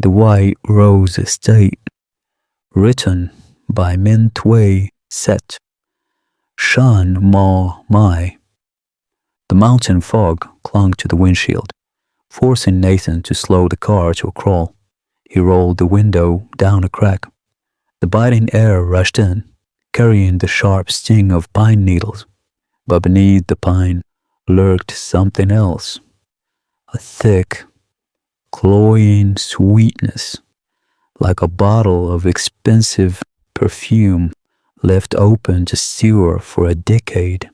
The White Rose Estate, written by Thway, Sett, Shan Mai. The mountain fog clung to the windshield, forcing Nathan to slow the car to a crawl. He rolled the window down a crack. The biting air rushed in, carrying the sharp sting of pine needles. But beneath the pine lurked something else, a thick, cloying sweetness, like a bottle of expensive perfume left open to stew for a decade.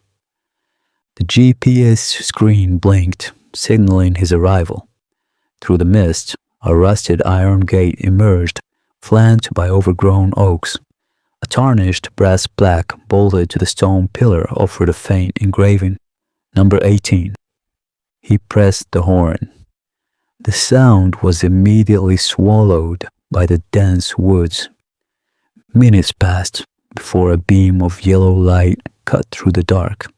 The GPS screen blinked, signaling his arrival. Through the mist, a rusted iron gate emerged, flanked by overgrown oaks. A tarnished brass plaque bolted to the stone pillar offered a faint engraving, number 18. He pressed the horn. The sound was immediately swallowed by the dense woods. Minutes passed before a beam of yellow light cut through the dark.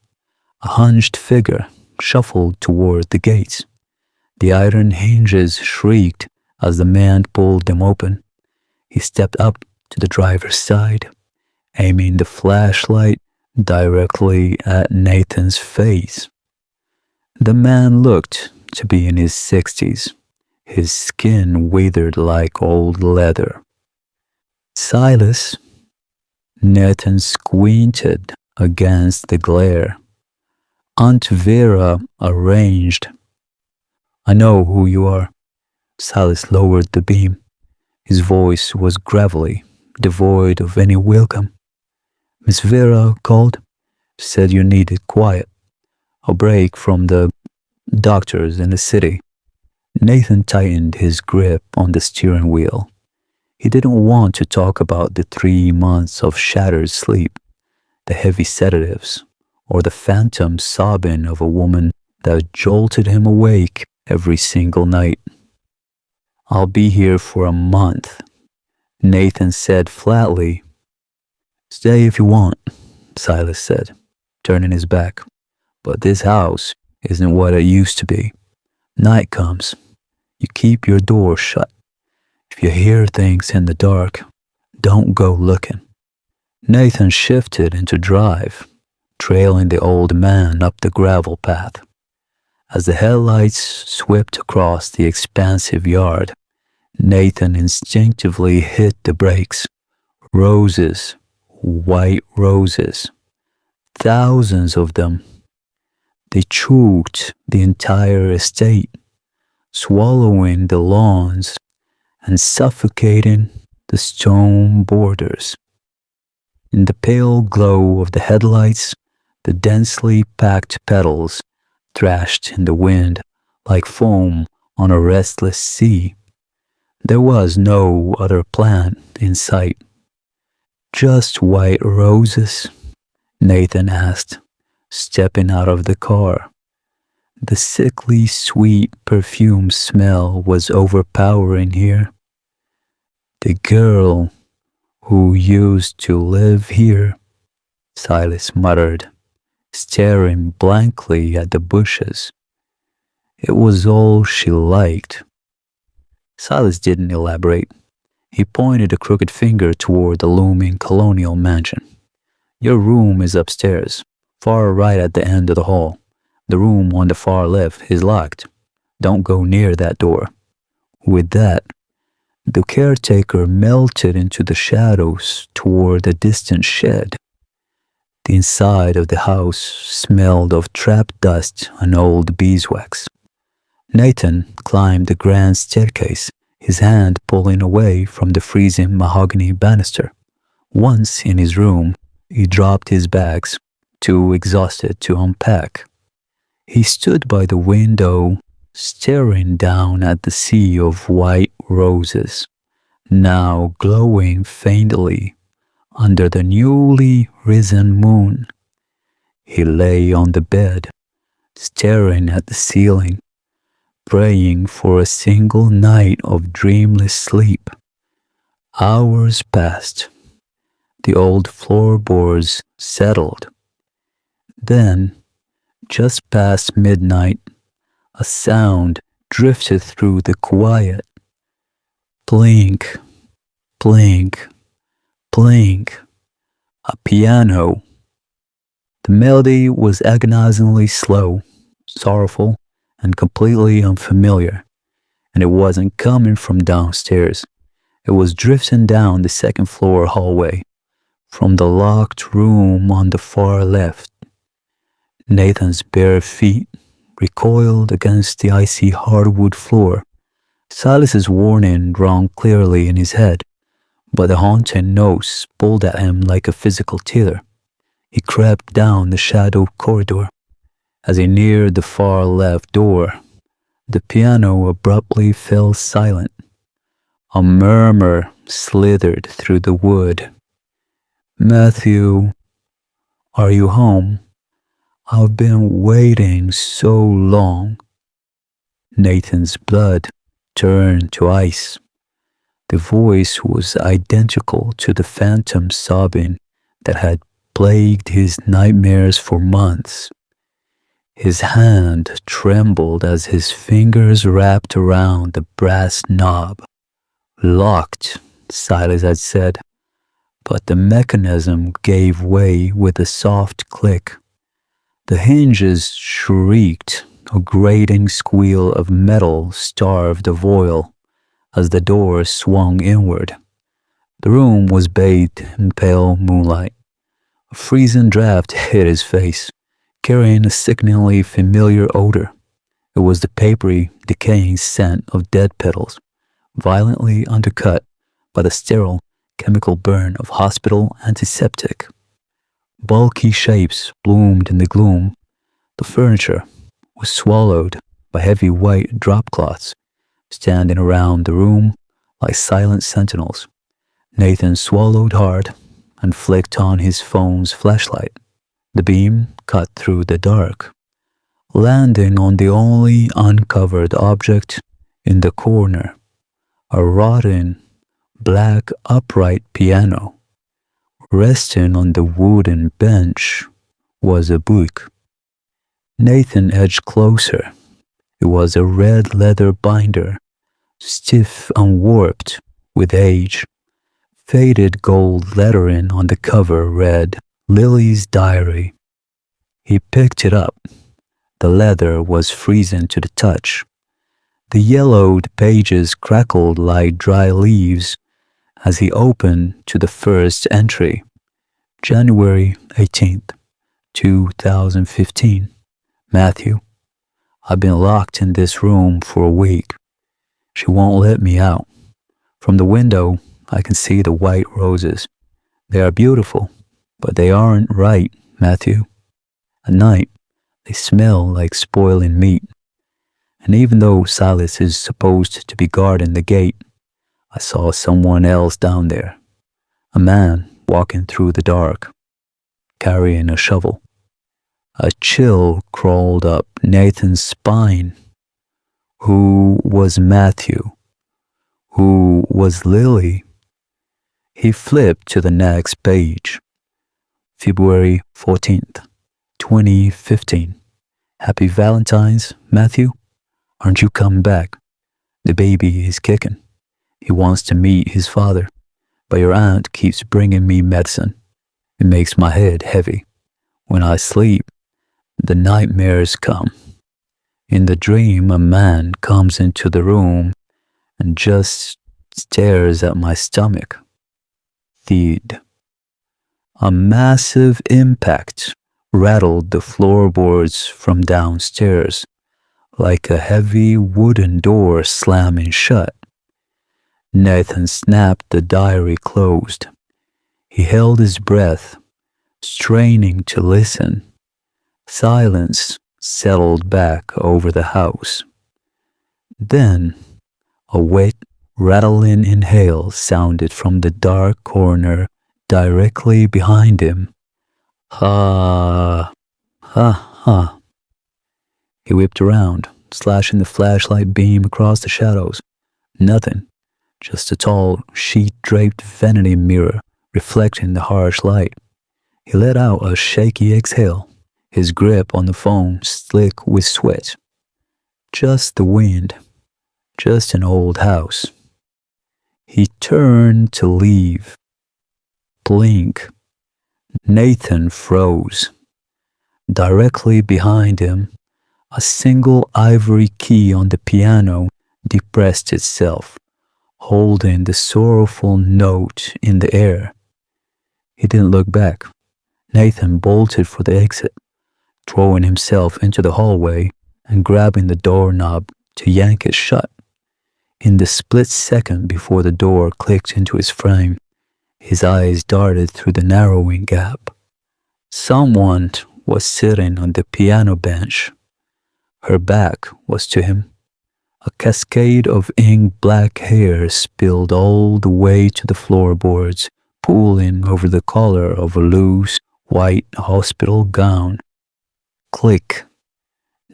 A hunched figure shuffled toward the gates. The iron hinges shrieked as the man pulled them open. He stepped up to the driver's side, aiming the flashlight directly at Nathan's face. The man looked to be in his 60s, his skin withered like old leather. "Silas?" Nathan squinted against the glare. Aunt Vera arranged. "I know who you are." Silas lowered the beam. His voice was gravelly, devoid of any welcome. "Miss Vera called, said you needed quiet, a break from the doctors in the city." Nathan tightened his grip on the steering wheel. He didn't want to talk about the 3 months of shattered sleep, the heavy sedatives, or the phantom sobbing of a woman that jolted him awake every single night. "I'll be here for a month," Nathan said flatly. "Stay if you want," Silas said, turning his back. "But this house isn't what it used to be. Night comes. You keep your door shut. If you hear things in the dark, don't go looking." Nathan shifted into drive, trailing the old man up the gravel path. As the headlights swept across the expansive yard, Nathan instinctively hit the brakes. Roses, white roses, thousands of them. They choked the entire estate, swallowing the lawns and suffocating the stone borders. In the pale glow of the headlights, the densely packed petals thrashed in the wind like foam on a restless sea. There was no other plant in sight. "Just white roses?" Nathan asked, stepping out of the car. The sickly sweet perfume smell was overpowering here. "The girl who used to live here," Silas muttered, staring blankly at the bushes. "It was all she liked." Silas didn't elaborate. He pointed a crooked finger toward the looming colonial mansion. "Your room is upstairs, far right at the end of the hall. The room on the far left is locked. Don't go near that door." With that, the caretaker melted into the shadows toward a distant shed. The inside of the house smelled of trap dust and old beeswax. Nathan climbed the grand staircase, his hand pulling away from the freezing mahogany banister. Once in his room, he dropped his bags, too exhausted to unpack. He stood by the window, staring down at the sea of white roses, now glowing faintly under the newly risen moon. He lay on the bed, staring at the ceiling, praying for a single night of dreamless sleep. Hours passed. The old floorboards settled. Then, just past midnight, a sound drifted through the quiet. Blink, blink, blink. A piano. The melody was agonizingly slow, sorrowful, and completely unfamiliar, and it wasn't coming from downstairs. It was drifting down the second floor hallway, from the locked room on the far left. Nathan's bare feet recoiled against the icy hardwood floor. Silas's warning rang clearly in his head, but the haunting notes pulled at him like a physical tiller. He crept down the shadowed corridor. As he neared the far left door, the piano abruptly fell silent. A murmur slithered through the wood. "Matthew, are you home? I've been waiting so long." Nathan's blood turned to ice. The voice was identical to the phantom sobbing that had plagued his nightmares for months. His hand trembled as his fingers wrapped around the brass knob. "Locked," Silas had said, but the mechanism gave way with a soft click. The hinges shrieked, a grating squeal of metal starved of oil as the door swung inward. The room was bathed in pale moonlight. A freezing draft hit his face, carrying a sickeningly familiar odor. It was the papery, decaying scent of dead petals, violently undercut by the sterile chemical burn of hospital antiseptic. Bulky shapes bloomed in the gloom. The furniture was swallowed by heavy white dropcloths, standing around the room like silent sentinels. Nathan swallowed hard and flicked on his phone's flashlight. The beam cut through the dark, landing on the only uncovered object in the corner, a rotten, black upright piano. Resting on the wooden bench was a book. Nathan edged closer. It was a red leather binder, stiff and warped with age. Faded gold lettering on the cover read, "Lily's Diary." He picked it up. The leather was freezing to the touch. The yellowed pages crackled like dry leaves as he opened to the first entry. January 18th, 2015. Matthew, I've been locked in this room for a week. She won't let me out. From the window, I can see the white roses. They are beautiful, but they aren't right, Matthew. At night, they smell like spoiling meat. And even though Silas is supposed to be guarding the gate, I saw someone else down there. A man walking through the dark, carrying a shovel. A chill crawled up Nathan's spine. Who was Matthew? Who was Lily? He flipped to the next page. February 14th, 2015. Happy Valentine's, Matthew. Aren't you coming back? The baby is kicking. He wants to meet his father, but your aunt keeps bringing me medicine. It makes my head heavy. When I sleep, the nightmares come. In the dream, a man comes into the room and just stares at my stomach. Thud. A massive impact rattled the floorboards from downstairs, like a heavy wooden door slamming shut. Nathan snapped the diary closed. He held his breath, straining to listen. Silence settled back over the house. Then, a wet, rattling inhale sounded from the dark corner directly behind him. Ha, ha, ha. He whipped around, slashing the flashlight beam across the shadows. Nothing, just a tall, sheet-draped vanity mirror reflecting the harsh light. He let out a shaky exhale, his grip on the phone slick with sweat. Just the wind, just an old house. He turned to leave. Blink. Nathan froze. Directly behind him, a single ivory key on the piano depressed itself, holding the sorrowful note in the air. He didn't look back. Nathan bolted for the exit, throwing himself into the hallway and grabbing the doorknob to yank it shut. In the split second before the door clicked into his frame, his eyes darted through the narrowing gap. Someone was sitting on the piano bench. Her back was to him. A cascade of ink-black hair spilled all the way to the floorboards, pooling over the collar of a loose, white hospital gown. Click.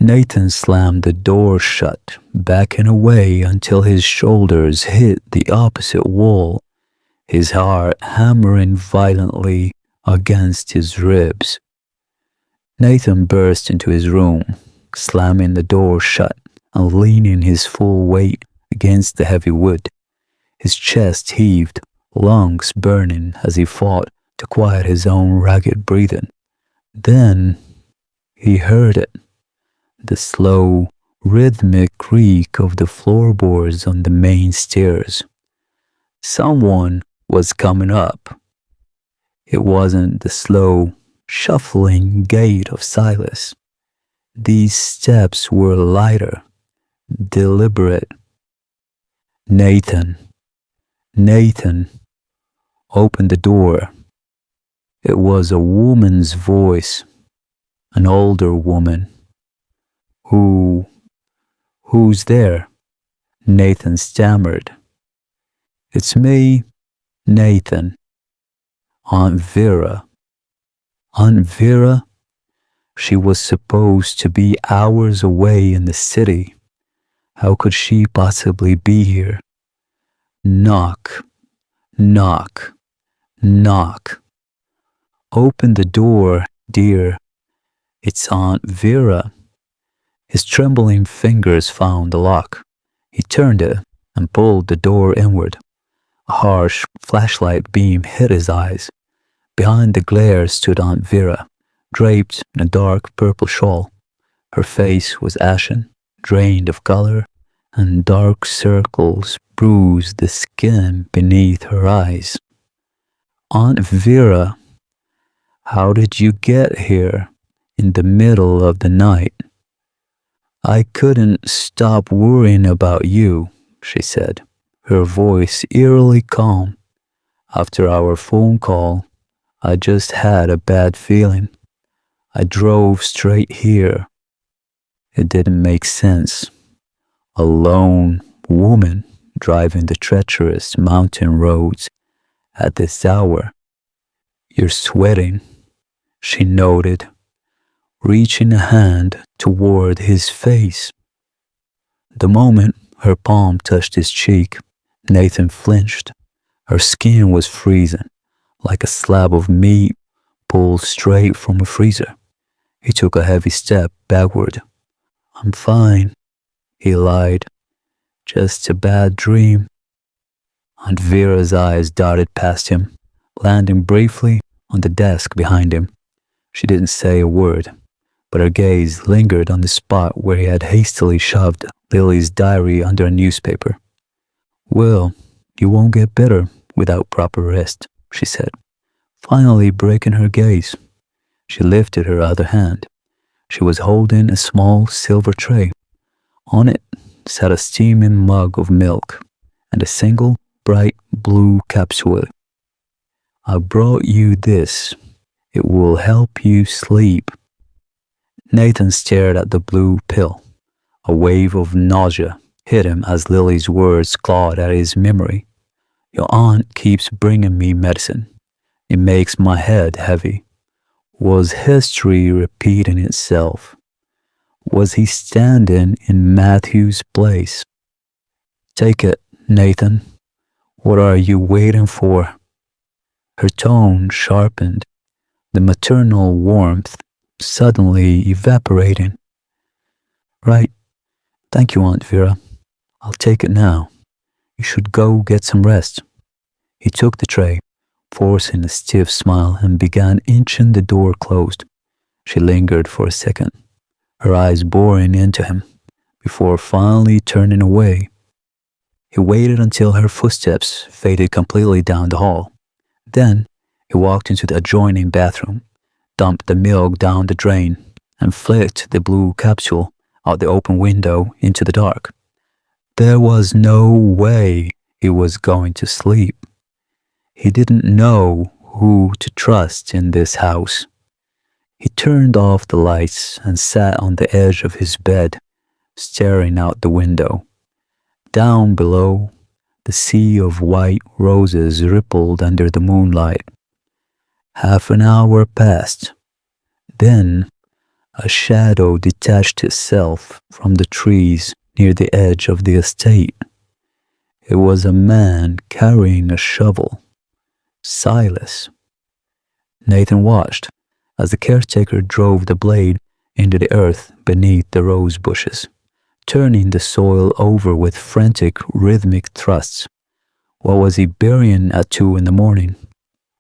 Nathan slammed the door shut, backing away until his shoulders hit the opposite wall, his heart hammering violently against his ribs. Nathan burst into his room, slamming the door shut and leaning his full weight against the heavy wood. His chest heaved, lungs burning as he fought to quiet his own ragged breathing. Then he heard it, the slow, rhythmic creak of the floorboards on the main stairs. Someone was coming up. It wasn't the slow, shuffling gait of Silas. These steps were lighter, deliberate. Nathan opened the door. It was a woman's voice, an older woman. Who's there? Nathan stammered. It's me, Nathan. Aunt Vera. Aunt Vera? She was supposed to be hours away in the city. How could she possibly be here? Knock, knock, knock. Open the door, dear. It's Aunt Vera. His trembling fingers found the lock. He turned it and pulled the door inward. A harsh flashlight beam hit his eyes. Behind the glare stood Aunt Vera, draped in a dark purple shawl. Her face was ashen, drained of color, and dark circles bruised the skin beneath her eyes. Aunt Vera, how did you get here in the middle of the night? I couldn't stop worrying about you, she said, her voice eerily calm. After our phone call, I just had a bad feeling. I drove straight here. It didn't make sense. A lone woman driving the treacherous mountain roads at this hour. You're sweating, she noted, reaching a hand toward his face. The moment her palm touched his cheek, Nathan flinched. Her skin was freezing, like a slab of meat pulled straight from a freezer. He took a heavy step backward. I'm fine, he lied. Just a bad dream. Aunt Vera's eyes darted past him, landing briefly on the desk behind him. She didn't say a word, but her gaze lingered on the spot where he had hastily shoved Lily's diary under a newspaper. Well, you won't get better without proper rest, she said, finally breaking her gaze. She lifted her other hand. She was holding a small silver tray. On it sat a steaming mug of milk and a single bright blue capsule. I brought you this. It will help you sleep. Nathan stared at the blue pill. A wave of nausea hit him as Lily's words clawed at his memory. Your aunt keeps bringing me medicine. It makes my head heavy. Was history repeating itself? Was he standing in Matthew's place? Take it, Nathan. What are you waiting for? Her tone sharpened, the maternal warmth suddenly evaporating. Right. Thank you, Aunt Vera. I'll take it now. You should go get some rest. He took the tray, forcing a stiff smile, and began inching the door closed. She lingered for a second, her eyes boring into him, before finally turning away. He waited until her footsteps faded completely down the hall. Then he walked into the adjoining bathroom, dumped the milk down the drain, and flicked the blue capsule out the open window into the dark. There was no way he was going to sleep. He didn't know who to trust in this house. He turned off the lights and sat on the edge of his bed, staring out the window. Down below, the sea of white roses rippled under the moonlight. Half an hour passed. Then a shadow detached itself from the trees near the edge of the estate. It was a man carrying a shovel. Silas. Nathan watched as the caretaker drove the blade into the earth beneath the rose bushes, turning the soil over with frantic, rhythmic thrusts. What was he burying at 2 in the morning?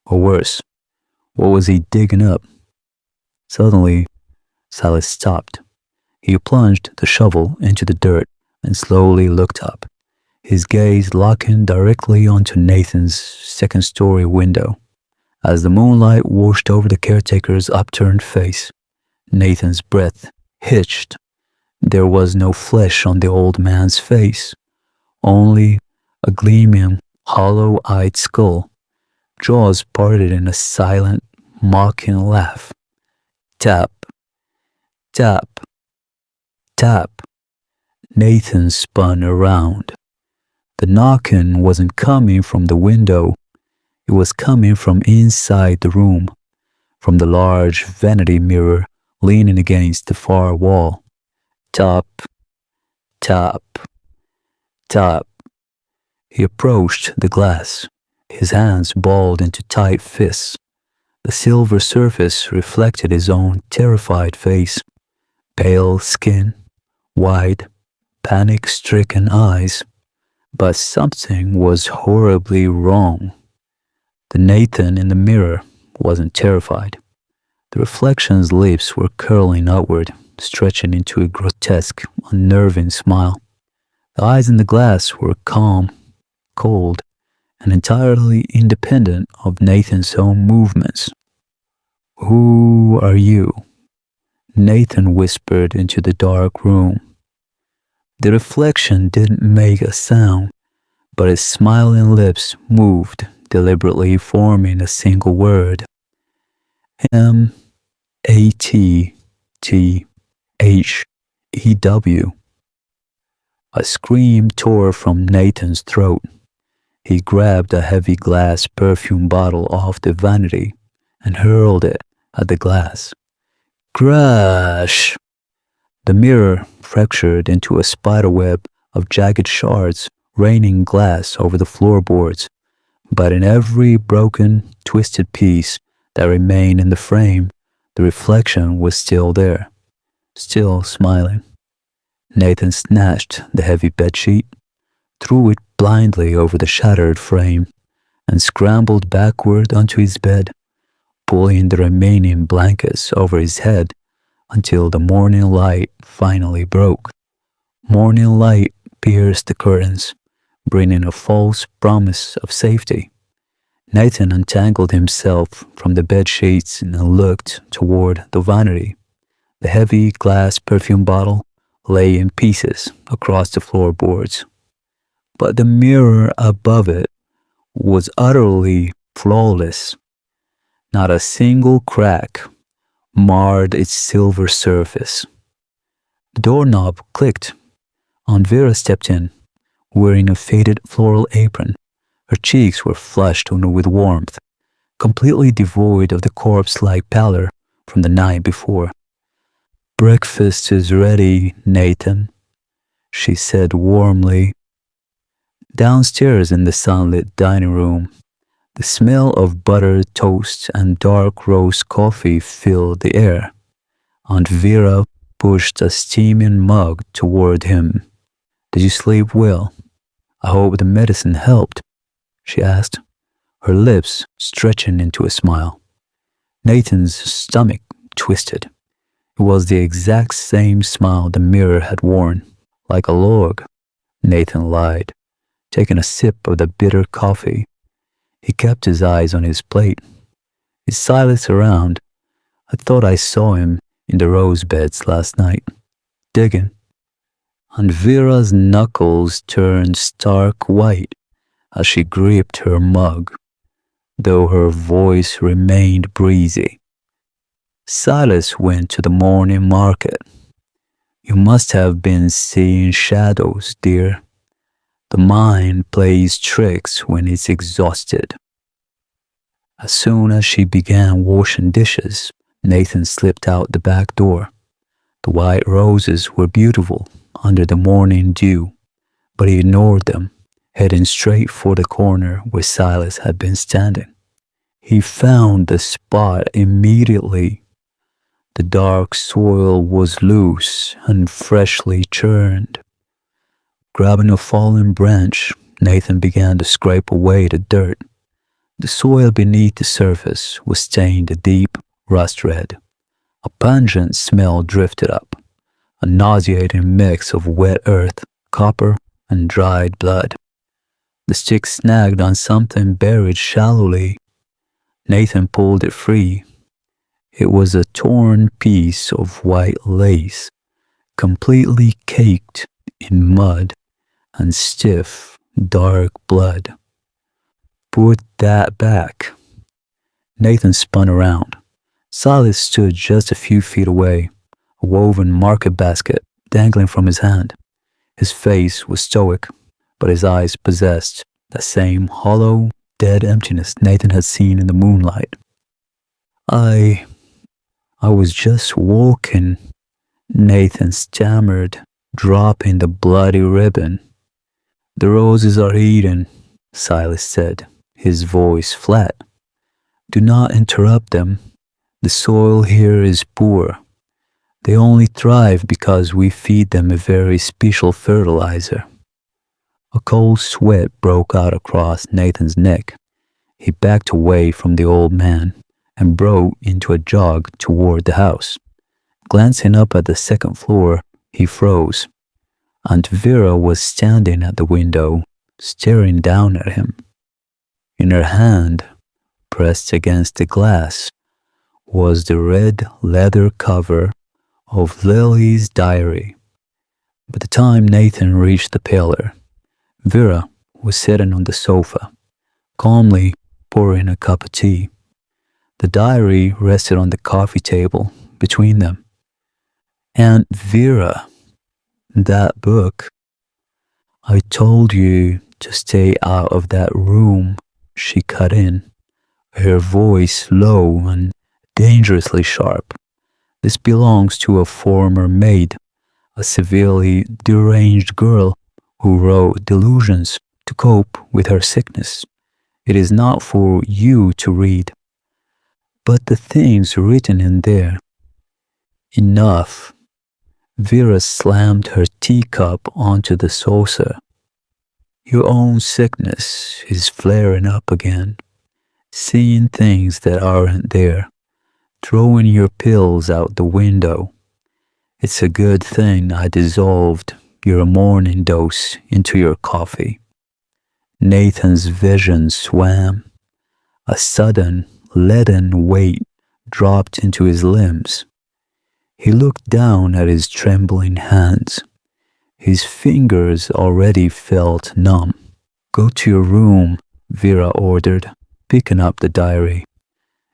Or worse, what was he digging up? Suddenly, Silas stopped. He plunged the shovel into the dirt and slowly looked up, his gaze locking directly onto Nathan's second-story window. As the moonlight washed over the caretaker's upturned face, Nathan's breath hitched. There was no flesh on the old man's face, only a gleaming, hollow-eyed skull, jaws parted in a silent, mocking laugh. Tap, tap, tap. Nathan spun around. The knocking wasn't coming from the window. It was coming from inside the room, from the large vanity mirror leaning against the far wall. Tap, tap, tap. He approached the glass, his hands balled into tight fists. The silver surface reflected his own terrified face, pale skin, wide, panic-stricken eyes. But something was horribly wrong. The Nathan in the mirror wasn't terrified. The reflection's lips were curling outward, stretching into a grotesque, unnerving smile. The eyes in the glass were calm, cold, and entirely independent of Nathan's own movements. "Who are you?" Nathan whispered into the dark room. The reflection didn't make a sound, but his smiling lips moved, deliberately forming a single word. Matthew. A scream tore from Nathan's throat. He grabbed a heavy glass perfume bottle off the vanity and hurled it at the glass. Crash! The mirror fractured into a spiderweb of jagged shards, raining glass over the floorboards. But in every broken, twisted piece that remained in the frame, the reflection was still there, still smiling. Nathan snatched the heavy bedsheet, threw it blindly over the shattered frame, and scrambled backward onto his bed, pulling the remaining blankets over his head until the morning light finally broke. Morning light pierced the curtains, bringing a false promise of safety. Nathan untangled himself from the bed sheets and looked toward the vanity. The heavy glass perfume bottle lay in pieces across the floorboards, but the mirror above it was utterly flawless. Not a single crack marred its silver surface. The doorknob clicked. Aunt Vera stepped in, wearing a faded floral apron. Her cheeks were flushed with warmth, completely devoid of the corpse-like pallor from the night before. "Breakfast is ready, Nathan," she said warmly. Downstairs in the sunlit dining room, the smell of buttered toast and dark roast coffee filled the air. Aunt Vera pushed a steaming mug toward him. "Did you sleep well?" I hope the medicine helped, she asked, her lips stretching into a smile. Nathan's stomach twisted. It was the exact same smile the mirror had worn. Like a log, Nathan lied, taking a sip of the bitter coffee. He kept his eyes on his plate. Is Silas around? I thought I saw him in the rose beds last night, digging. And Vera's knuckles turned stark white as she gripped her mug, though her voice remained breezy. Silas went to the morning market. You must have been seeing shadows, dear. The mind plays tricks when it's exhausted. As soon as she began washing dishes, Nathan slipped out the back door. The white roses were beautiful under the morning dew, but he ignored them, heading straight for the corner where Silas had been standing. He found the spot immediately. The dark soil was loose and freshly churned. Grabbing a fallen branch, Nathan began to scrape away the dirt. The soil beneath the surface was stained a deep rust red. A pungent smell drifted up, a nauseating mix of wet earth, copper, and dried blood. The stick snagged on something buried shallowly. Nathan pulled it free. It was a torn piece of white lace, completely caked in mud and stiff, dark blood. Put that back. Nathan spun around. Silas stood just a few feet away, a woven market basket dangling from his hand. His face was stoic, but his eyes possessed that same hollow, dead emptiness Nathan had seen in the moonlight. I was just walking, Nathan stammered, dropping the bloody ribbon. The roses are eaten, Silas said, his voice flat. Do not interrupt them. The soil here is poor. They only thrive because we feed them a very special fertilizer. A cold sweat broke out across Nathan's neck. He backed away from the old man and broke into a jog toward the house. Glancing up at the second floor, he froze. Aunt Vera was standing at the window, staring down at him. In her hand, pressed against the glass, was the red leather cover of Lily's diary. By the time Nathan reached the pillar, Vera was sitting on the sofa, calmly pouring a cup of tea. The diary rested on the coffee table between them. Aunt Vera, that book. I told you to stay out of that room, she cut in, her voice low and dangerously sharp. This belongs to a former maid, a severely deranged girl who wrote delusions to cope with her sickness. It is not for you to read. But the things written in there. Enough. Vera slammed her teacup onto the saucer. Your own sickness is flaring up again, seeing things that aren't there, throwing your pills out the window. It's a good thing I dissolved your morning dose into your coffee. Nathan's vision swam. A sudden, leaden weight dropped into his limbs. He looked down at his trembling hands. His fingers already felt numb. Go to your room, Vera ordered, picking up the diary.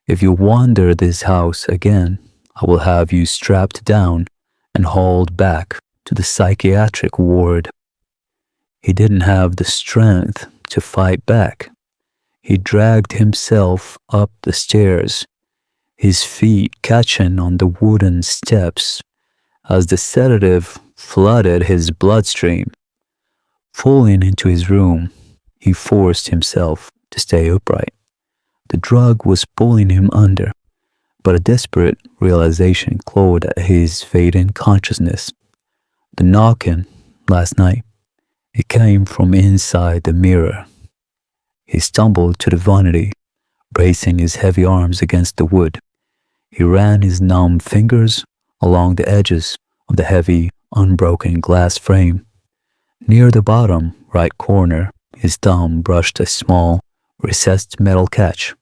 If you wander this house again, I will have you strapped down and hauled back to the psychiatric ward. He didn't have the strength to fight back. He dragged himself up the stairs, his feet catching on the wooden steps as the sedative flooded his bloodstream. Falling into his room, he forced himself to stay upright. The drug was pulling him under, but a desperate realization clawed at his fading consciousness. The knocking last night. It came from inside the mirror. He stumbled to the vanity, bracing his heavy arms against the wood. He ran his numb fingers along the edges of the heavy, unbroken glass frame. Near the bottom right corner, his thumb brushed a small, recessed metal catch.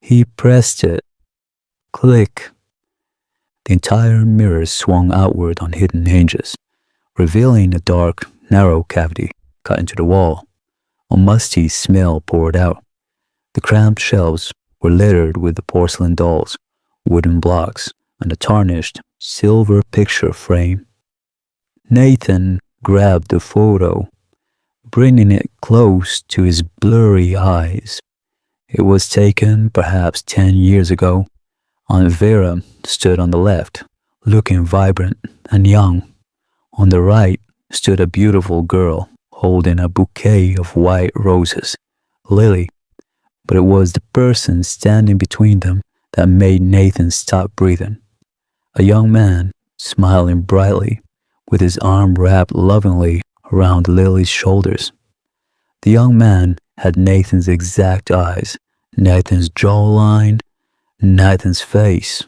He pressed it. Click. The entire mirror swung outward on hidden hinges, revealing a dark, narrow cavity cut into the wall. A musty smell poured out. The cramped shelves were littered with the porcelain dolls, wooden blocks, and a tarnished silver picture frame. Nathan grabbed the photo, bringing it close to his blurry eyes. It was taken perhaps 10 years ago. Aunt Vera stood on the left, looking vibrant and young. On the right stood a beautiful girl holding a bouquet of white roses, Lily. But it was the person standing between them that made Nathan stop breathing. A young man, smiling brightly, with his arm wrapped lovingly around Lily's shoulders. The young man had Nathan's exact eyes, Nathan's jawline, Nathan's face.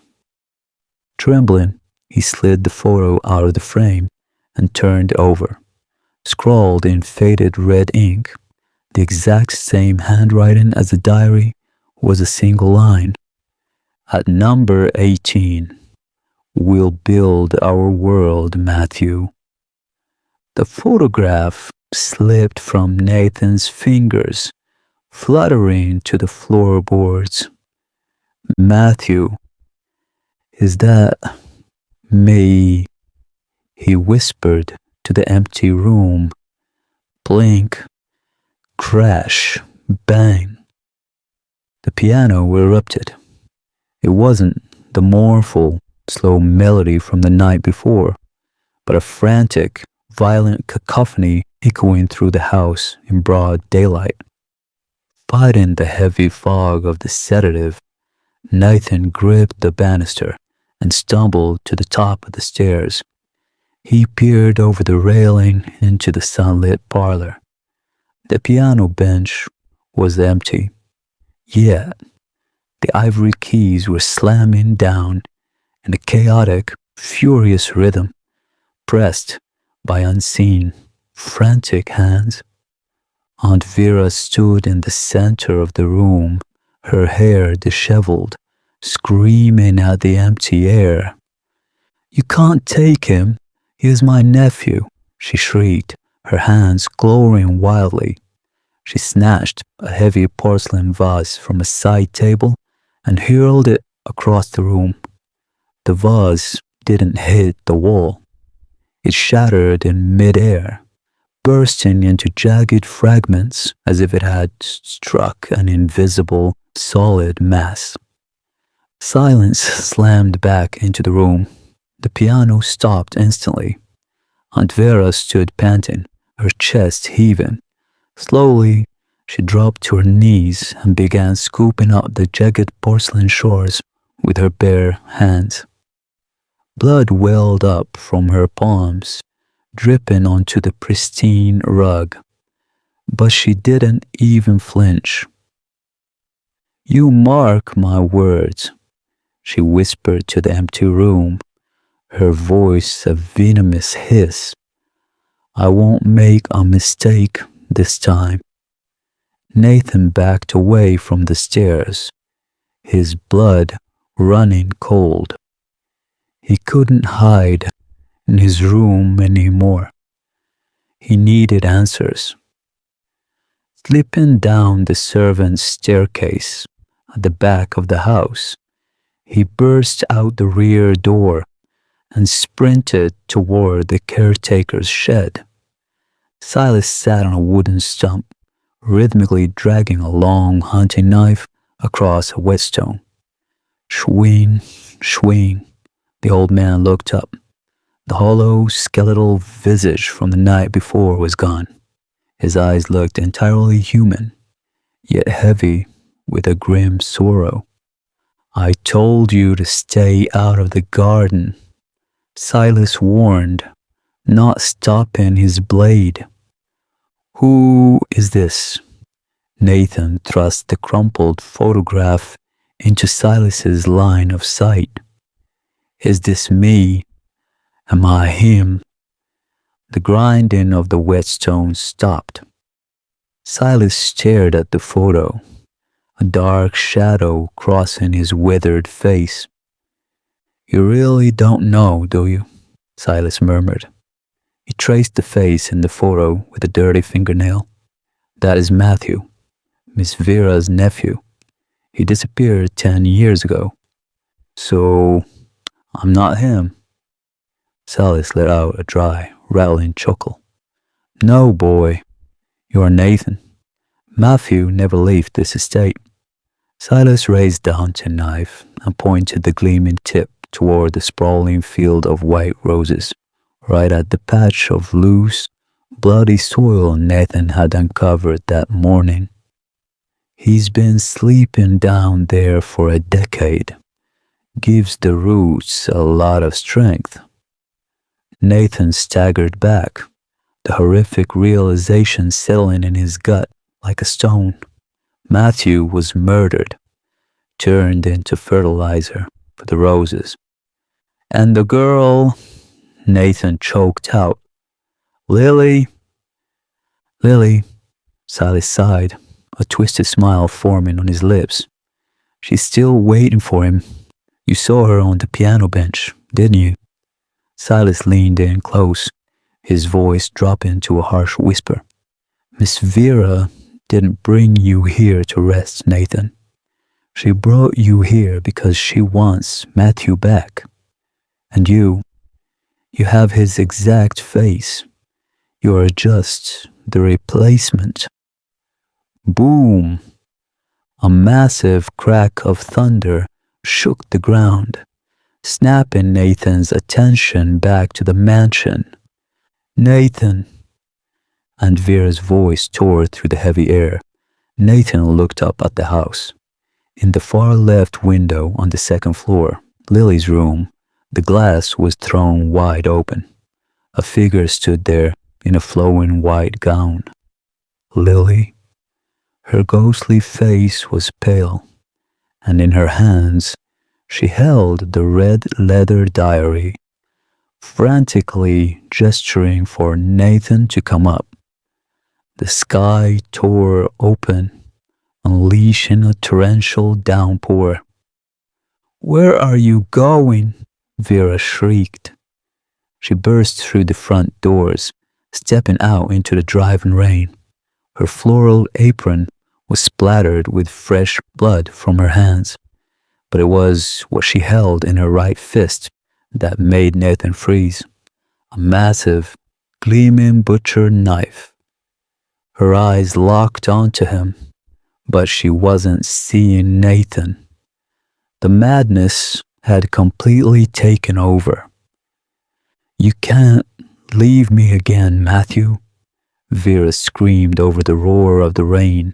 Trembling, he slid the photo out of the frame and turned over. Scrawled in faded red ink, the exact same handwriting as the diary, was a single line. At number 18, we'll build our world, Matthew. The photograph slipped from Nathan's fingers, fluttering to the floorboards. Matthew, is that me? He whispered to the empty room. Blink, crash, bang. The piano erupted. It wasn't the mournful, slow melody from the night before, but a frantic, violent cacophony echoing through the house in broad daylight. Fighting the heavy fog of the sedative, Nathan gripped the banister and stumbled to the top of the stairs. He peered over the railing into the sunlit parlor. The piano bench was empty, yet the ivory keys were slamming down in a chaotic, furious rhythm, pressed by unseen, frantic hands. Aunt Vera stood in the center of the room, her hair disheveled, screaming at the empty air. "You can't take him. He is my nephew," she shrieked, her hands glowing wildly. She snatched a heavy porcelain vase from a side table and hurled it across the room. The vase didn't hit the wall. It shattered in midair, bursting into jagged fragments as if it had struck an invisible, solid mass. Silence slammed back into the room. The piano stopped instantly. Aunt Vera stood panting, her chest heaving. Slowly, she dropped to her knees and began scooping up the jagged porcelain shards with her bare hands. Blood welled up from her palms, dripping onto the pristine rug. But she didn't even flinch. "You mark my words," she whispered to the empty room, her voice a venomous hiss. "I won't make a mistake this time." Nathan backed away from the stairs, his blood running cold. He couldn't hide in his room anymore. He needed answers. Slipping down the servants' staircase at the back of the house, he burst out the rear door and sprinted toward the caretaker's shed. Silas sat on a wooden stump, rhythmically dragging a long hunting knife across a whetstone. Swing, swing. The old man looked up. The hollow, skeletal visage from the night before was gone. His eyes looked entirely human, yet heavy with a grim sorrow. "I told you to stay out of the garden," Silas warned, not stopping his blade. Who is this? Nathan thrust the crumpled photograph into Silas's line of sight. Is this me? Am I him? The grinding of the whetstone stopped. Silas stared at the photo, a dark shadow crossing his withered face. You really don't know, do you? Silas murmured. He traced the face in the photo with a dirty fingernail. That is Matthew, Miss Vera's nephew. He disappeared 10 years ago. So, I'm not him. Silas let out a dry, rattling chuckle. No, boy, you are Nathan. Matthew never left this estate. Silas raised the hunting knife and pointed the gleaming tip toward the sprawling field of white roses, right at the patch of loose, bloody soil Nathan had uncovered that morning. He's been sleeping down there for a decade. Gives the roots a lot of strength. Nathan staggered back, the horrific realization settling in his gut like a stone. Matthew was murdered, turned into fertilizer for the roses. And the girl, Nathan choked out. Lily, Silas sighed, a twisted smile forming on his lips. She's still waiting for him. You saw her on the piano bench, didn't you? Silas leaned in close, his voice dropping to a harsh whisper. Miss Vera didn't bring you here to rest, Nathan. She brought you here because she wants Matthew back. And you have his exact face. You are just the replacement. Boom! A massive crack of thunder shook the ground, snapping Nathan's attention back to the mansion. Nathan! And Vera's voice tore through the heavy air. Nathan looked up at the house. In the far left window on the second floor, Lily's room, the glass was thrown wide open. A figure stood there in a flowing white gown. Lily. Her ghostly face was pale, and in her hands she held the red leather diary, frantically gesturing for Nathan to come up. The sky tore open, unleashing a torrential downpour. Where are you going? Vera shrieked. She burst through the front doors, stepping out into the driving rain. Her floral apron was splattered with fresh blood from her hands, but it was what she held in her right fist that made Nathan freeze. A massive, gleaming butcher knife. Her eyes locked onto him, but she wasn't seeing Nathan. The madness had completely taken over. You can't leave me again, Matthew, Vera screamed over the roar of the rain,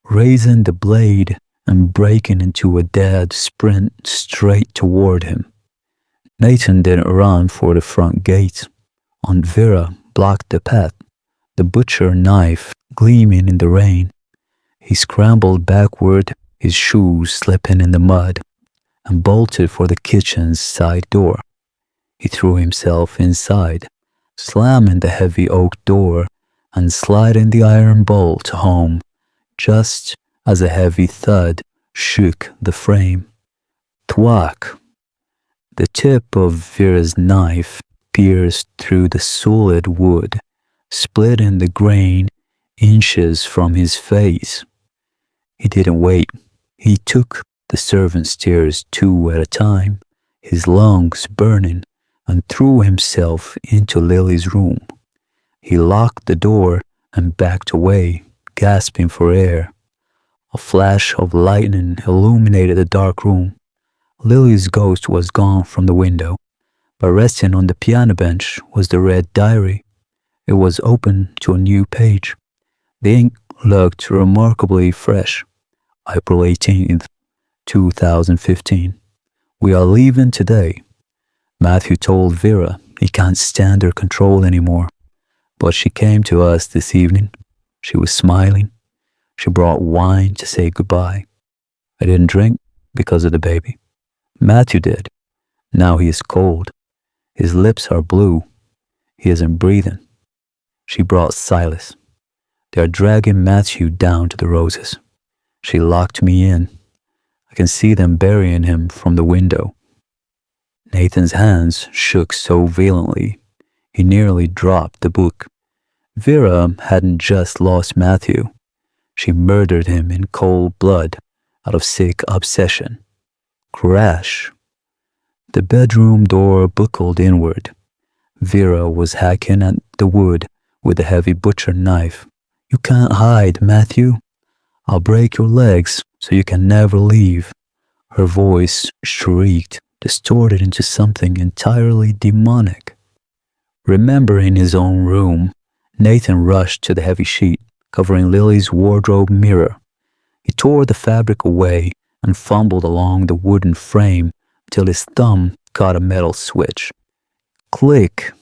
raising the blade and breaking into a dead sprint straight toward him. Nathan didn't run for the front gate. Aunt Vera blocked the path, the butcher knife gleaming in the rain. He scrambled backward, his shoes slipping in the mud, and bolted for the kitchen's side door. He threw himself inside, slamming the heavy oak door and sliding the iron bolt home, just as a heavy thud shook the frame. Thwack! The tip of Vera's knife pierced through the solid wood, splitting the grain inches from his face. He didn't wait. He took the servants' stairs 2 at a time, his lungs burning, and threw himself into Lily's room. He locked the door and backed away, gasping for air. A flash of lightning illuminated the dark room. Lily's ghost was gone from the window, but resting on the piano bench was the red diary. It was open to a new page. The ink looked remarkably fresh. April 18th, 2015. We are leaving today. Matthew told Vera he can't stand her control anymore, but she came to us this evening. She was smiling. She brought wine to say goodbye. I didn't drink because of the baby. Matthew did. Now he is cold. His lips are blue. He isn't breathing. She brought Silas. They are dragging Matthew down to the roses. She locked me in. I can see them burying him from the window. Nathan's hands shook so violently, he nearly dropped the book. Vera hadn't just lost Matthew. She murdered him in cold blood out of sick obsession. Crash. The bedroom door buckled inward. Vera was hacking at the wood with a heavy butcher knife. You can't hide, Matthew. I'll break your legs so you can never leave. Her voice shrieked, distorted into something entirely demonic. Remembering his own room, Nathan rushed to the heavy sheet covering Lily's wardrobe mirror. He tore the fabric away and fumbled along the wooden frame till his thumb caught a metal switch. Click!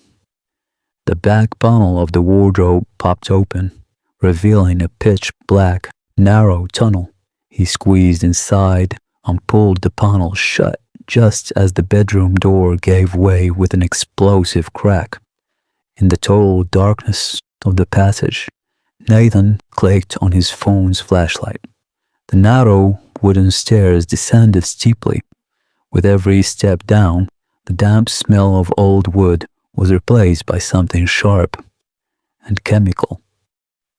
The back panel of the wardrobe popped open, revealing a pitch-black, narrow tunnel. He squeezed inside and pulled the panel shut just as the bedroom door gave way with an explosive crack. In the total darkness of the passage, Nathan clicked on his phone's flashlight. The narrow wooden stairs descended steeply. With every step down, the damp smell of old wood was replaced by something sharp and chemical.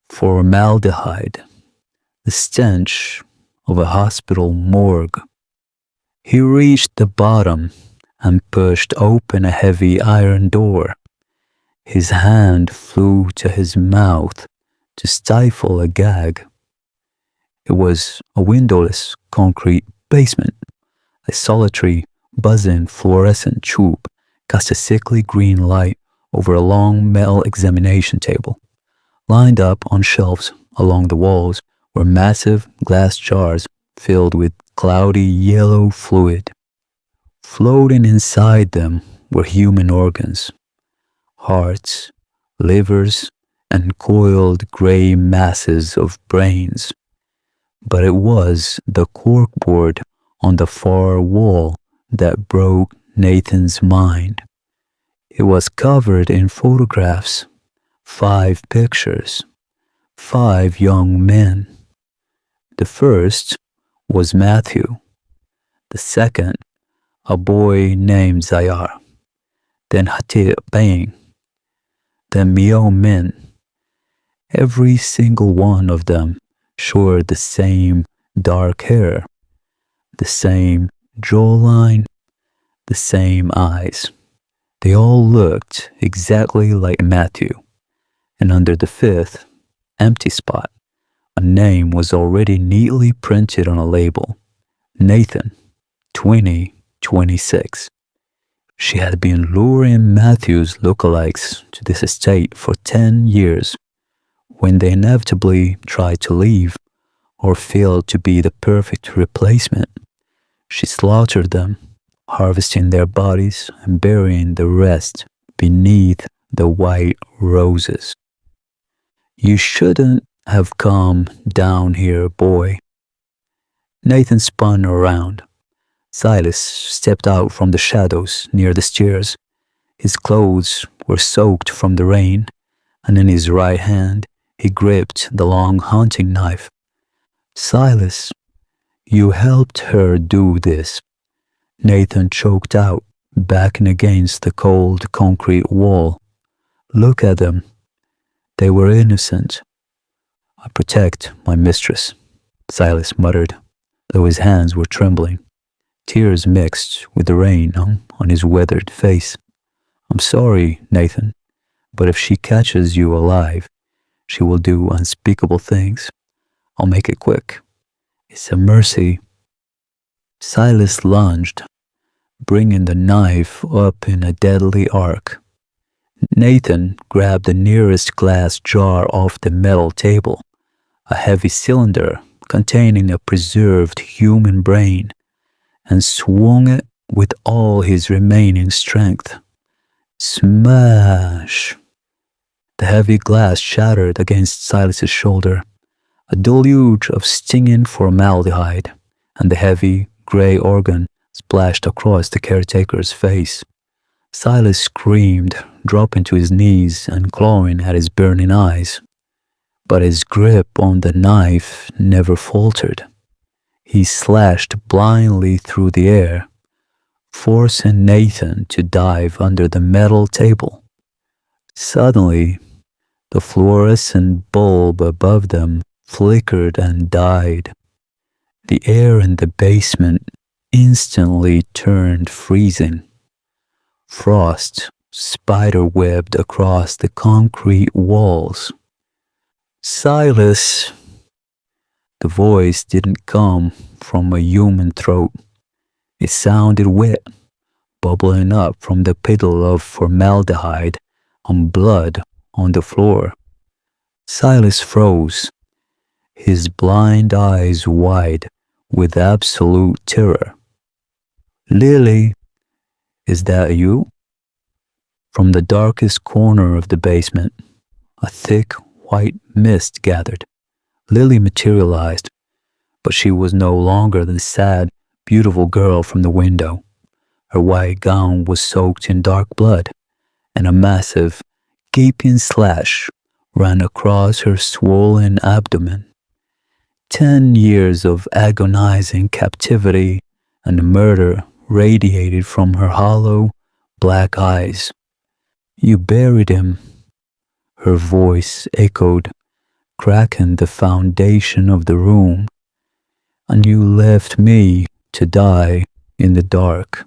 Formaldehyde, the stench of a hospital morgue. He reached the bottom and pushed open a heavy iron door. His hand flew to his mouth to stifle a gag. It was a windowless concrete basement. A solitary, buzzing fluorescent tube cast a sickly green light over a long metal examination table. Lined up on shelves along the walls were massive glass jars filled with cloudy yellow fluid. Floating inside them were human organs, hearts, livers, and coiled gray masses of brains. But it was the corkboard on the far wall that broke Nathan's mind. It was covered in photographs, 5 pictures, 5 young men. The first was Matthew. The second, a boy named Zayar. Then Hatip Bang. Then Mio Min. Every single one of them showed the same dark hair, the same jawline, the same eyes. They all looked exactly like Matthew, and under the 5th empty spot, a name was already neatly printed on a label. Nathan, 2026. She had been luring Matthew's lookalikes to this estate for 10 years. When they inevitably tried to leave or failed to be the perfect replacement, she slaughtered them, harvesting their bodies and burying the rest beneath the white roses. You shouldn't have come down here, boy. Nathan spun around. Silas stepped out from the shadows near the stairs. His clothes were soaked from the rain, and in his right hand he gripped the long hunting knife. Silas, you helped her do this. Nathan choked out, backing against the cold concrete wall. Look at them. They were innocent. I protect my mistress, Silas muttered, though his hands were trembling. Tears mixed with the rain on his weathered face. I'm sorry, Nathan, but if she catches you alive, she will do unspeakable things. I'll make it quick. It's a mercy. Silas lunged, bringing the knife up in a deadly arc. Nathan grabbed the nearest glass jar off the metal table, a heavy cylinder containing a preserved human brain, and swung it with all his remaining strength. Smash! The heavy glass shattered against Silas's shoulder, a deluge of stinging formaldehyde, and the heavy, grey organ splashed across the caretaker's face. Silas screamed, dropping to his knees and clawing at his burning eyes. But his grip on the knife never faltered. He slashed blindly through the air, forcing Nathan to dive under the metal table. Suddenly, the fluorescent bulb above them flickered and died. The air in the basement instantly turned freezing. Frost spiderwebbed across the concrete walls. Silas! The voice didn't come from a human throat. It sounded wet, bubbling up from the puddle of formaldehyde and blood on the floor. Silas froze, his blind eyes wide with absolute terror. Lily, is that you? From the darkest corner of the basement, a thick white mist gathered. Lily materialized, but she was no longer the sad, beautiful girl from the window. Her white gown was soaked in dark blood, and a massive, gaping slash ran across her swollen abdomen. 10 years of agonizing captivity and murder radiated from her hollow, black eyes. You buried him. Her voice echoed, cracking the foundation of the room. And you left me to die in the dark.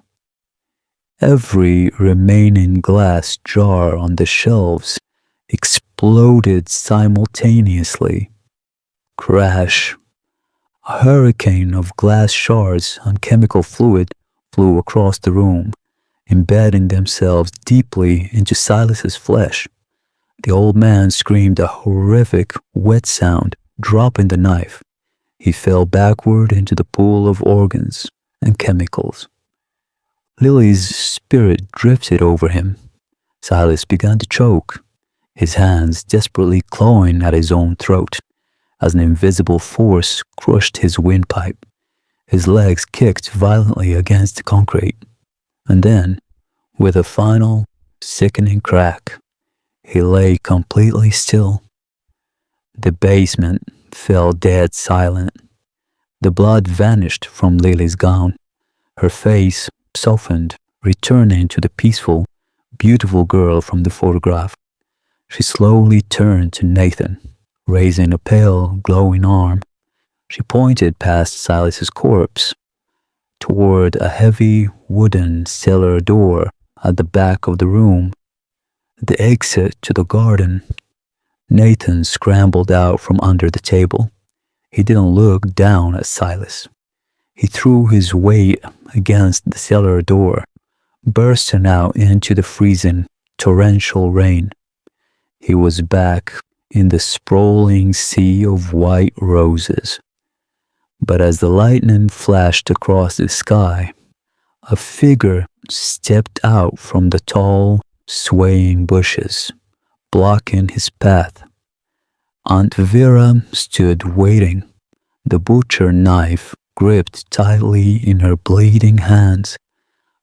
Every remaining glass jar on the shelves exploded simultaneously. Crash! A hurricane of glass shards and chemical fluid flew across the room, embedding themselves deeply into Silas's flesh. The old man screamed a horrific, wet sound, dropping the knife. He fell backward into the pool of organs and chemicals. Lily's spirit drifted over him. Silas began to choke, his hands desperately clawing at his own throat as an invisible force crushed his windpipe. His legs kicked violently against the concrete. And then, with a final, sickening crack, he lay completely still. The basement fell dead silent. The blood vanished from Lily's gown. Her face softened, returning to the peaceful, beautiful girl from the photograph. She slowly turned to Nathan, raising a pale, glowing arm. She pointed past Silas's corpse toward a heavy wooden cellar door at the back of the room, the exit to the garden. Nathan scrambled out from under the table. He didn't look down at Silas. He threw his weight against the cellar door, bursting out into the freezing, torrential rain. He was back in the sprawling sea of white roses. But as the lightning flashed across the sky, a figure stepped out from the tall, swaying bushes, blocking his path. Aunt Vera stood waiting, the butcher knife gripped tightly in her bleeding hands.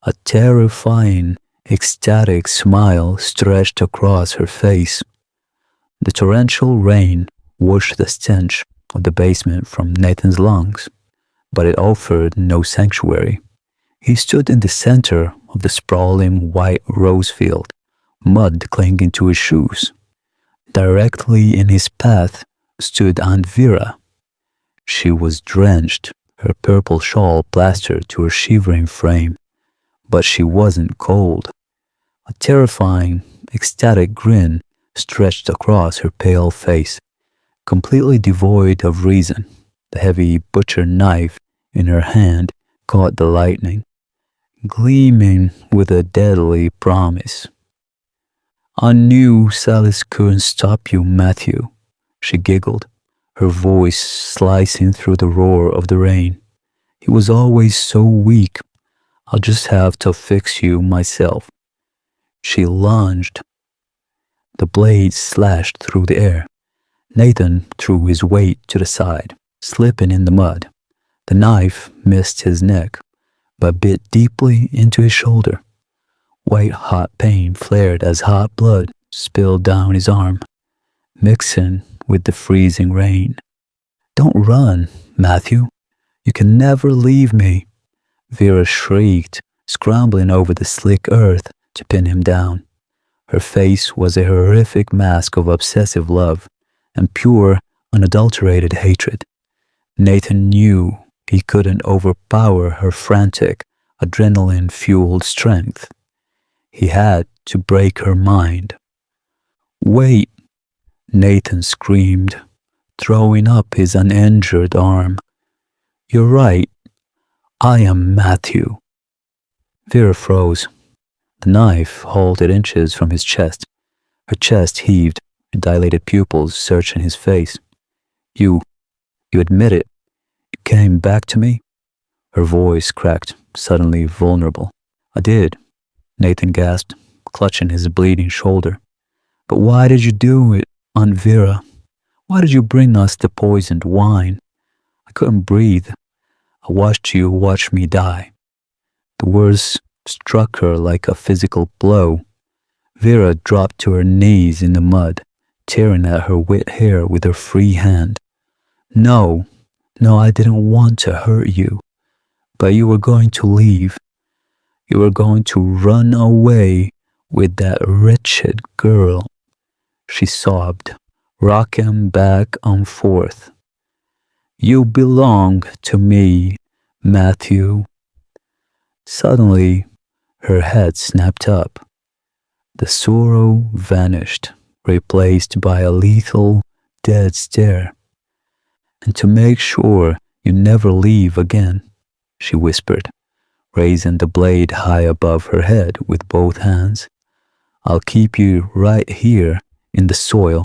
A terrifying, ecstatic smile stretched across her face. The torrential rain washed the stench of the basement from Nathan's lungs, but it offered no sanctuary. He stood in the center of the sprawling white rose field, mud clinging to his shoes. Directly in his path stood Aunt Vera. She was drenched, her purple shawl plastered to her shivering frame, but she wasn't cold. A terrifying, ecstatic grin stretched across her pale face. Completely devoid of reason, the heavy butcher knife in her hand caught the lightning, gleaming with a deadly promise. "I knew Silas couldn't stop you, Matthew," she giggled, her voice slicing through the roar of the rain. "He was always so weak. I'll just have to fix you myself." She lunged, The blade slashed through the air. Nathan threw his weight to the side, slipping in the mud. The knife missed his neck, but bit deeply into his shoulder. White-hot pain flared as hot blood spilled down his arm, mixing with the freezing rain. "Don't run, Matthew. You can never leave me," Vera shrieked, scrambling over the slick earth to pin him down. Her face was a horrific mask of obsessive love and pure, unadulterated hatred. Nathan knew he couldn't overpower her frantic, adrenaline-fueled strength. He had to break her mind. "Wait!" Nathan screamed, throwing up his uninjured arm. "You're right. I am Matthew." Vera froze. The knife halted inches from his chest. Her chest heaved, her dilated pupils searching his face. You admit it. You came back to me?" Her voice cracked, suddenly vulnerable. "I did," Nathan gasped, clutching his bleeding shoulder. "But why did you do it, Aunt Vera? Why did you bring us the poisoned wine? I couldn't breathe. I watched you watch me die." The words struck her like a physical blow. Vera dropped to her knees in the mud, tearing at her wet hair with her free hand. No, I didn't want to hurt you. But you were going to leave. You were going to run away with that wretched girl." She sobbed, rocking back and forth. "You belong to me, Matthew." Suddenly, her head snapped up. The sorrow vanished, replaced by a lethal, dead stare. "And to make sure you never leave again," she whispered, raising the blade high above her head with both hands, "I'll keep you right here in the soil,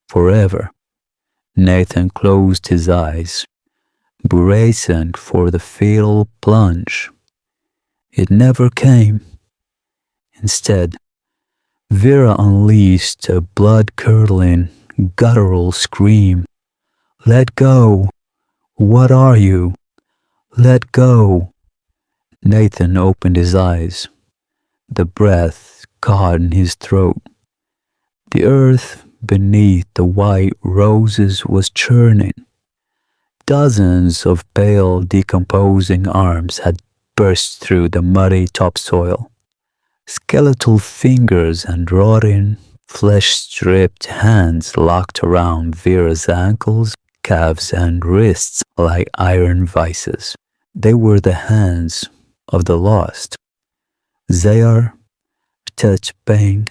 forever." Nathan closed his eyes, bracing for the fatal plunge. It never came. Instead, Vera unleashed a blood-curdling, guttural scream. "Let go! What are you? Let go!" Nathan opened his eyes. The breath caught in his throat. The earth beneath the white roses was churning. Dozens of pale, decomposing arms had burst through the muddy topsoil. Skeletal fingers and rotting, flesh-stripped hands locked around Vera's ankles, calves, and wrists like iron vices. They were the hands of the lost. Zayar, Tetchbang,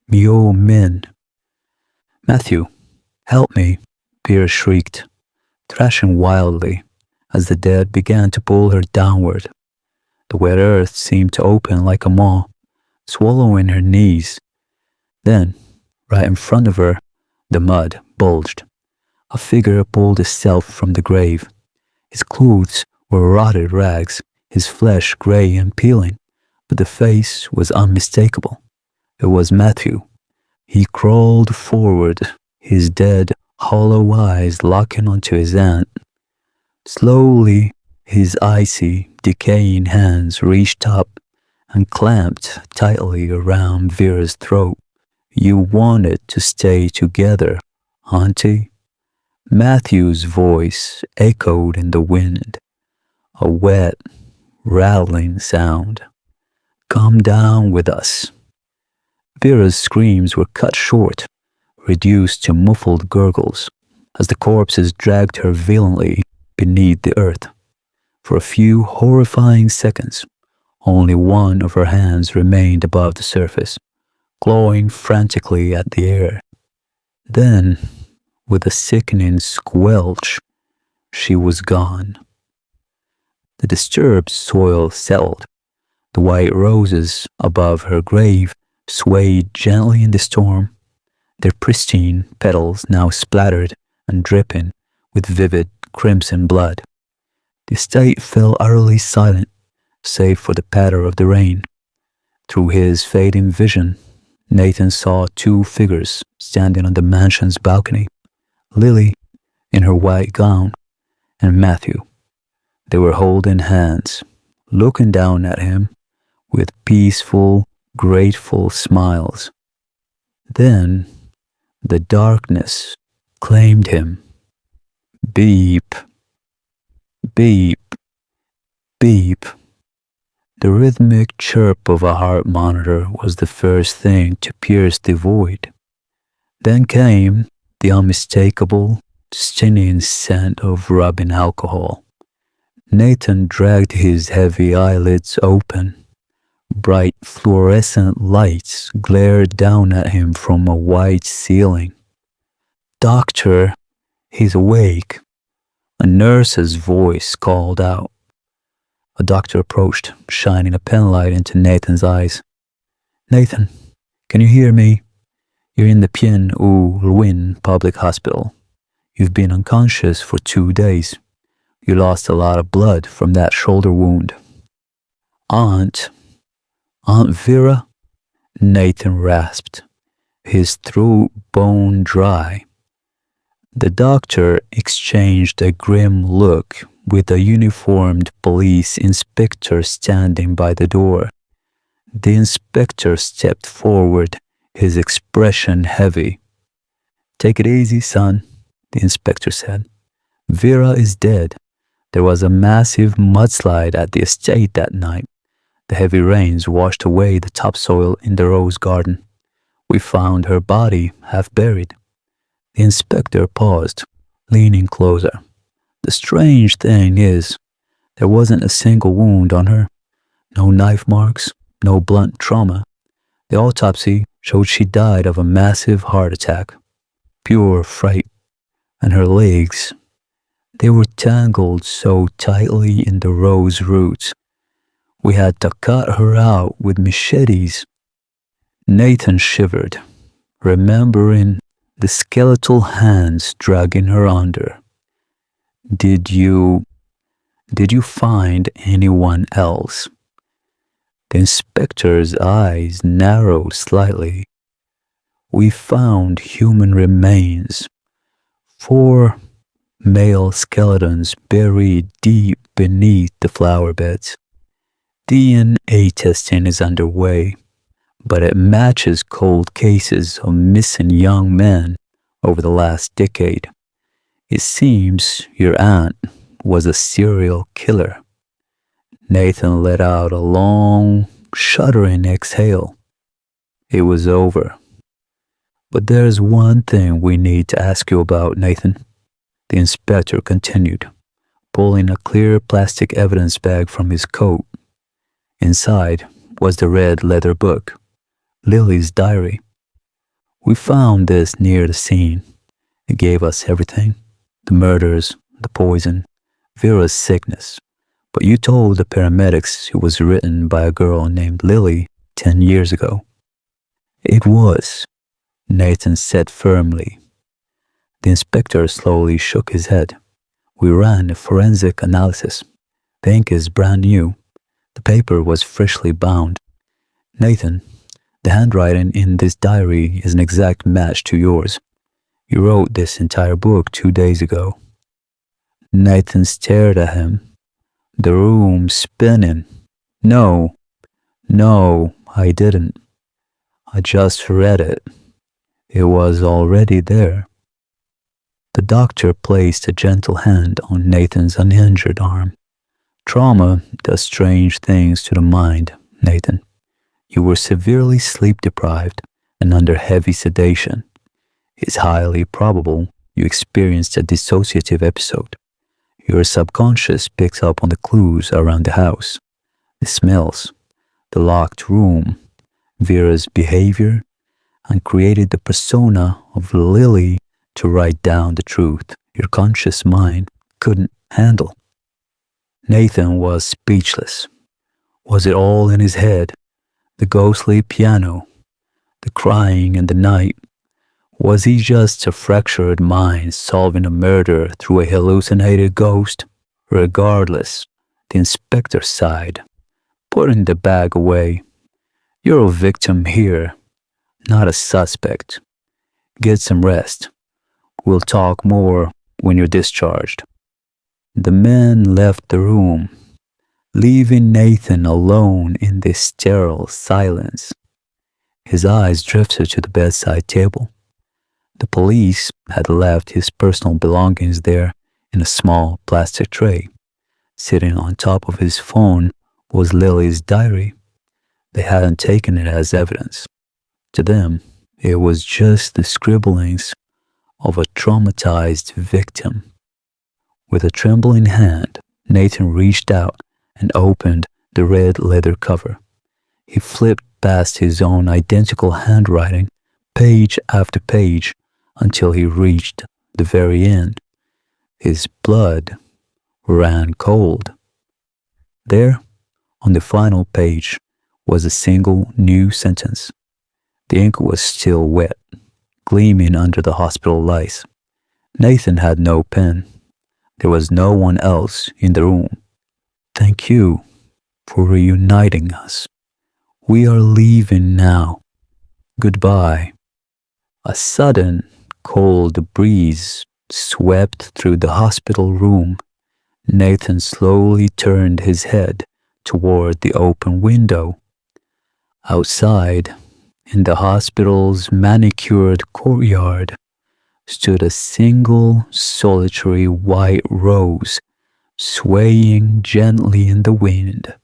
Myo Min. "Matthew, help me," Vera shrieked, thrashing wildly as the dead began to pull her downward. The wet earth seemed to open like a maw, swallowing her knees. Then, right in front of her, the mud bulged. A figure pulled itself from the grave. His clothes were rotted rags, his flesh gray and peeling, but the face was unmistakable. It was Matthew. He crawled forward, his dead, hollow eyes locking onto his aunt. Slowly, his icy, decaying hands reached up and clamped tightly around Vera's throat. "You wanted to stay together, Auntie?" Matthew's voice echoed in the wind, a wet, rattling sound. "Come down with us." Vera's screams were cut short, reduced to muffled gurgles, as the corpses dragged her violently beneath the earth. For a few horrifying seconds, only one of her hands remained above the surface, clawing frantically at the air. Then, with a sickening squelch, she was gone. The disturbed soil settled. The white roses above her grave swayed gently in the storm, their pristine petals now splattered and dripping with vivid crimson blood. The estate fell utterly silent, save for the patter of the rain. Through his fading vision, Nathan saw two figures standing on the mansion's balcony. Lily, in her white gown, and Matthew. They were holding hands, looking down at him with peaceful, grateful smiles. Then the darkness claimed him. Beep, beep, beep. The rhythmic chirp of a heart monitor was the first thing to pierce the void. Then came the unmistakable, stinging scent of rubbing alcohol. Nathan dragged his heavy eyelids open. Bright fluorescent lights glared down at him from a white ceiling. "Doctor, he's awake," a nurse's voice called out. A doctor approached, shining a penlight into Nathan's eyes. "Nathan, can you hear me? You're in the Pien U Lwin Public Hospital. You've been unconscious for 2 days. You lost a lot of blood from that shoulder wound." Aunt Vera?" Nathan rasped, his throat bone dry. The doctor exchanged a grim look with a uniformed police inspector standing by the door. The inspector stepped forward, his expression heavy. "Take it easy, son," the inspector said. "Vera is dead. There was a massive mudslide at the estate that night. The heavy rains washed away the topsoil in the rose garden. We found her body half buried." The inspector paused, leaning closer. "The strange thing is, there wasn't a single wound on her. No knife marks, no blunt trauma. The autopsy showed she died of a massive heart attack. Pure fright. And her legs, they were tangled so tightly in the rose roots. We had to cut her out with machetes." Nathan shivered, remembering the skeletal hands dragging her under. Did you find anyone else?" The inspector's eyes narrowed slightly. "We found human remains. 4 male skeletons buried deep beneath the flower beds. DNA testing is underway, but it matches cold cases of missing young men over the last decade. It seems your aunt was a serial killer." Nathan let out a long, shuddering exhale. It was over. "But there's one thing we need to ask you about, Nathan," the inspector continued, pulling a clear plastic evidence bag from his coat. Inside was the red leather book, Lily's diary. "We found this near the scene. It gave us everything. The murders, the poison, Vera's sickness. But you told the paramedics it was written by a girl named Lily 10 years ago." "It was," Nathan said firmly. The inspector slowly shook his head. "We ran a forensic analysis. The ink is brand new. The paper was freshly bound. Nathan, the handwriting in this diary is an exact match to yours. You wrote this entire book 2 days ago." Nathan stared at him, the room spinning. No, I didn't. I just read it. It was already there." The doctor placed a gentle hand on Nathan's uninjured arm. "Trauma does strange things to the mind, Nathan. You were severely sleep deprived and under heavy sedation. It's highly probable you experienced a dissociative episode. Your subconscious picks up on the clues around the house, the smells, the locked room, Vera's behavior, and created the persona of Lily to write down the truth your conscious mind couldn't handle." Nathan was speechless. Was it all in his head? The ghostly piano, the crying in the night? Was he just a fractured mind solving a murder through a hallucinated ghost? Regardless, the inspector sighed, putting the bag away. "You're a victim here, not a suspect. Get some rest. We'll talk more when you're discharged." The men left the room, leaving Nathan alone in this sterile silence. His eyes drifted to the bedside table. The police had left his personal belongings there in a small plastic tray. Sitting on top of his phone was Lily's diary. They hadn't taken it as evidence. To them, it was just the scribblings of a traumatized victim. With a trembling hand, Nathan reached out and opened the red leather cover. He flipped past his own identical handwriting, page after page, until he reached the very end. His blood ran cold. There, on the final page, was a single new sentence. The ink was still wet, gleaming under the hospital lights. Nathan had no pen. There was no one else in the room. "Thank you for reuniting us. We are leaving now. Goodbye." A sudden, cold breeze swept through the hospital room. Nathan slowly turned his head toward the open window. Outside, in the hospital's manicured courtyard, stood a single solitary white rose, swaying gently in the wind.